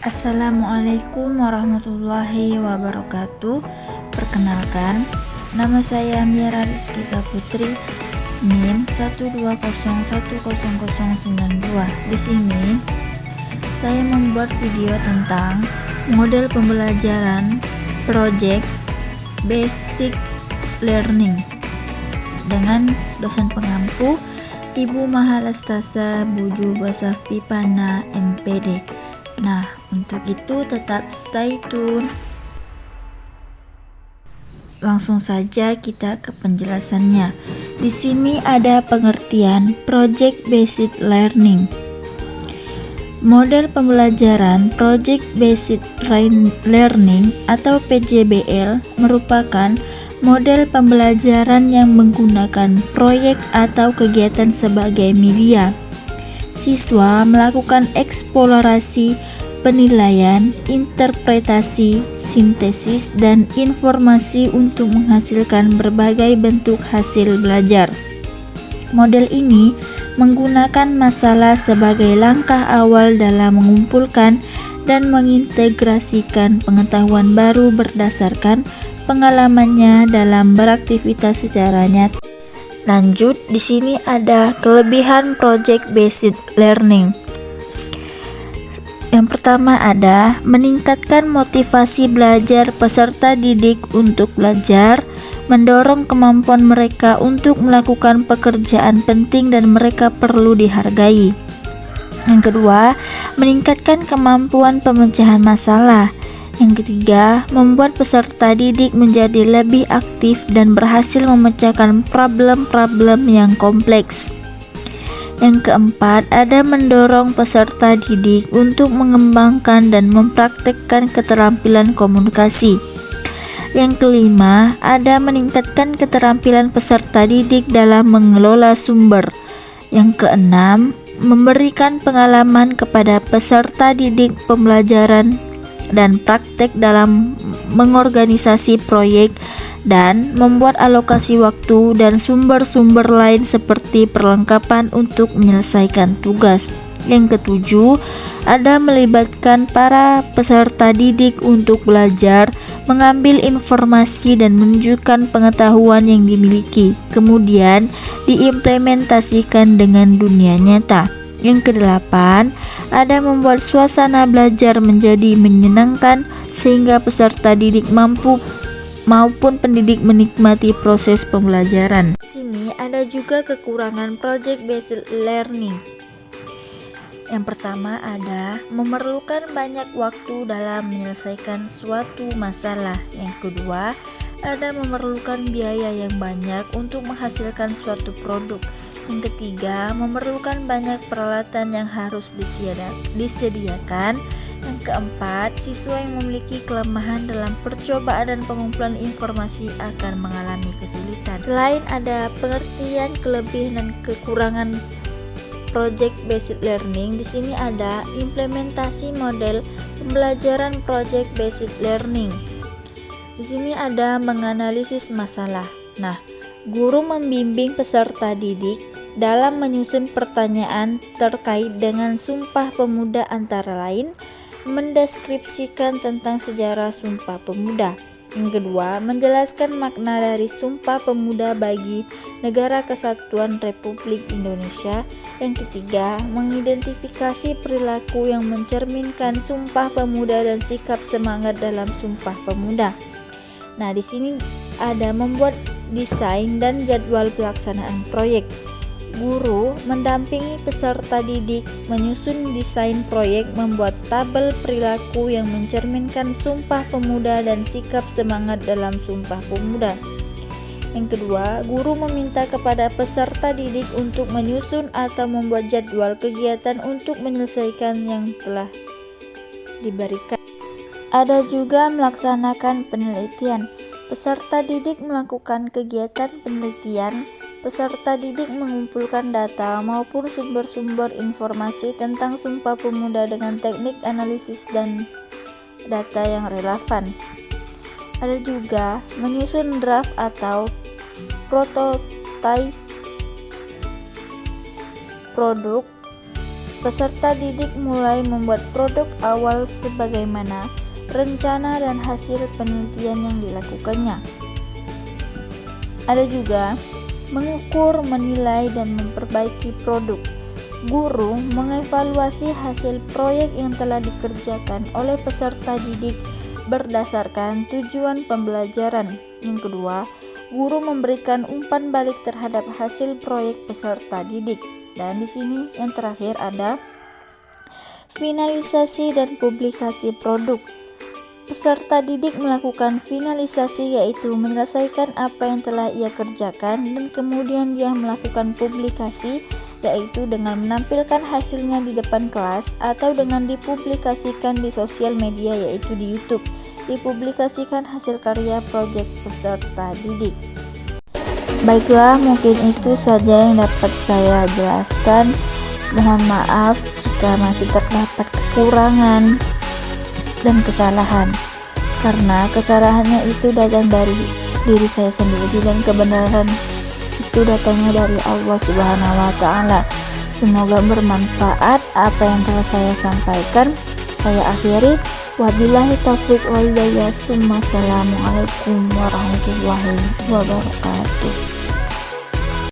Assalamualaikum warahmatullahi wabarakatuh. Perkenalkan, nama saya Mira Rizkita Putri, NIM 120100092. Di sini saya membuat video tentang model pembelajaran Project Basic Learning dengan dosen pengampu Ibu Mahalastasa Buju Basafipana MPD. Nah, untuk itu tetap stay tune. Langsung saja kita ke penjelasannya. Di sini ada pengertian Project Based Learning. Model pembelajaran Project Based Learning atau PJBL merupakan model pembelajaran yang menggunakan proyek atau kegiatan sebagai media. Siswa melakukan eksplorasi, penilaian, interpretasi, sintesis, dan informasi untuk menghasilkan berbagai bentuk hasil belajar. Model ini menggunakan masalah sebagai langkah awal dalam mengumpulkan dan mengintegrasikan pengetahuan baru berdasarkan pengalamannya dalam beraktivitas secara nyata. Lanjut, di sini ada kelebihan Project Based Learning. Yang pertama ada meningkatkan motivasi belajar peserta didik untuk belajar, mendorong kemampuan mereka untuk melakukan pekerjaan penting dan mereka perlu dihargai. Yang kedua, meningkatkan kemampuan pemecahan masalah. Yang ketiga, membuat peserta didik menjadi lebih aktif dan berhasil memecahkan problem-problem yang kompleks. Yang keempat, ada mendorong peserta didik untuk mengembangkan dan mempraktekkan keterampilan komunikasi. Yang kelima, ada meningkatkan keterampilan peserta didik dalam mengelola sumber. Yang keenam, memberikan pengalaman kepada peserta didik pembelajaran dan praktek dalam mengorganisasi proyek dan membuat alokasi waktu dan sumber-sumber lain seperti perlengkapan untuk menyelesaikan tugas. Yang ketujuh, ada melibatkan para peserta didik untuk belajar, mengambil informasi dan menunjukkan pengetahuan yang dimiliki, kemudian diimplementasikan dengan dunia nyata. Yang kedelapan, ada membuat suasana belajar menjadi menyenangkan sehingga peserta didik maupun pendidik menikmati proses pembelajaran. Di sini ada juga kekurangan Project Based Learning. Yang pertama ada memerlukan banyak waktu dalam menyelesaikan suatu masalah. Yang kedua, ada memerlukan biaya yang banyak untuk menghasilkan suatu produk. Yang ketiga, memerlukan banyak peralatan yang harus disediakan. Yang keempat, siswa yang memiliki kelemahan dalam percobaan dan pengumpulan informasi akan mengalami kesulitan. Selain ada pengertian kelebihan dan kekurangan Project Based Learning, di sini ada implementasi model pembelajaran Project Based Learning. Di sini ada menganalisis masalah. Nah, guru membimbing peserta didik dalam menyusun pertanyaan terkait dengan Sumpah Pemuda, antara lain mendeskripsikan tentang sejarah Sumpah Pemuda. Yang kedua, menjelaskan makna dari Sumpah Pemuda bagi Negara Kesatuan Republik Indonesia. Yang ketiga, mengidentifikasi perilaku yang mencerminkan Sumpah Pemuda dan sikap semangat dalam Sumpah Pemuda. Nah, di sini ada membuat desain dan jadwal pelaksanaan proyek. Guru mendampingi peserta didik menyusun desain proyek, membuat tabel perilaku yang mencerminkan Sumpah Pemuda dan sikap semangat dalam Sumpah Pemuda. Yang kedua, guru meminta kepada peserta didik untuk menyusun atau membuat jadwal kegiatan untuk menyelesaikan yang telah diberikan. Ada juga melaksanakan penelitian. Peserta didik melakukan kegiatan penelitian. Peserta didik mengumpulkan data maupun sumber-sumber informasi tentang Sumpah Pemuda dengan teknik analisis dan data yang relevan. Ada juga menyusun draft atau prototipe produk Peserta didik mulai membuat produk awal sebagaimana rencana dan hasil penelitian yang dilakukannya. Ada juga mengukur, menilai, dan memperbaiki produk. Guru mengevaluasi hasil proyek yang telah dikerjakan oleh peserta didik berdasarkan tujuan pembelajaran. Yang kedua, guru memberikan umpan balik terhadap hasil proyek peserta didik. Dan di sini yang terakhir ada finalisasi dan publikasi produk. Peserta didik melakukan finalisasi, yaitu menyelesaikan apa yang telah ia kerjakan, dan kemudian dia melakukan publikasi, yaitu dengan menampilkan hasilnya di depan kelas atau dengan dipublikasikan di sosial media, yaitu di YouTube. Dipublikasikan hasil karya proyek peserta didik. Baiklah, mungkin itu saja yang dapat saya jelaskan. Mohon maaf jika masih terdapat kekurangan dan kesalahan, karena kesalahannya itu datang dari diri saya sendiri dan kebenaran itu datangnya dari Allah Subhanahu wa Ta'ala. Semoga bermanfaat apa yang telah saya sampaikan. Saya akhiri, wabillahi taufiq wal hidayah. Assalamualaikum warahmatullahi wabarakatuh.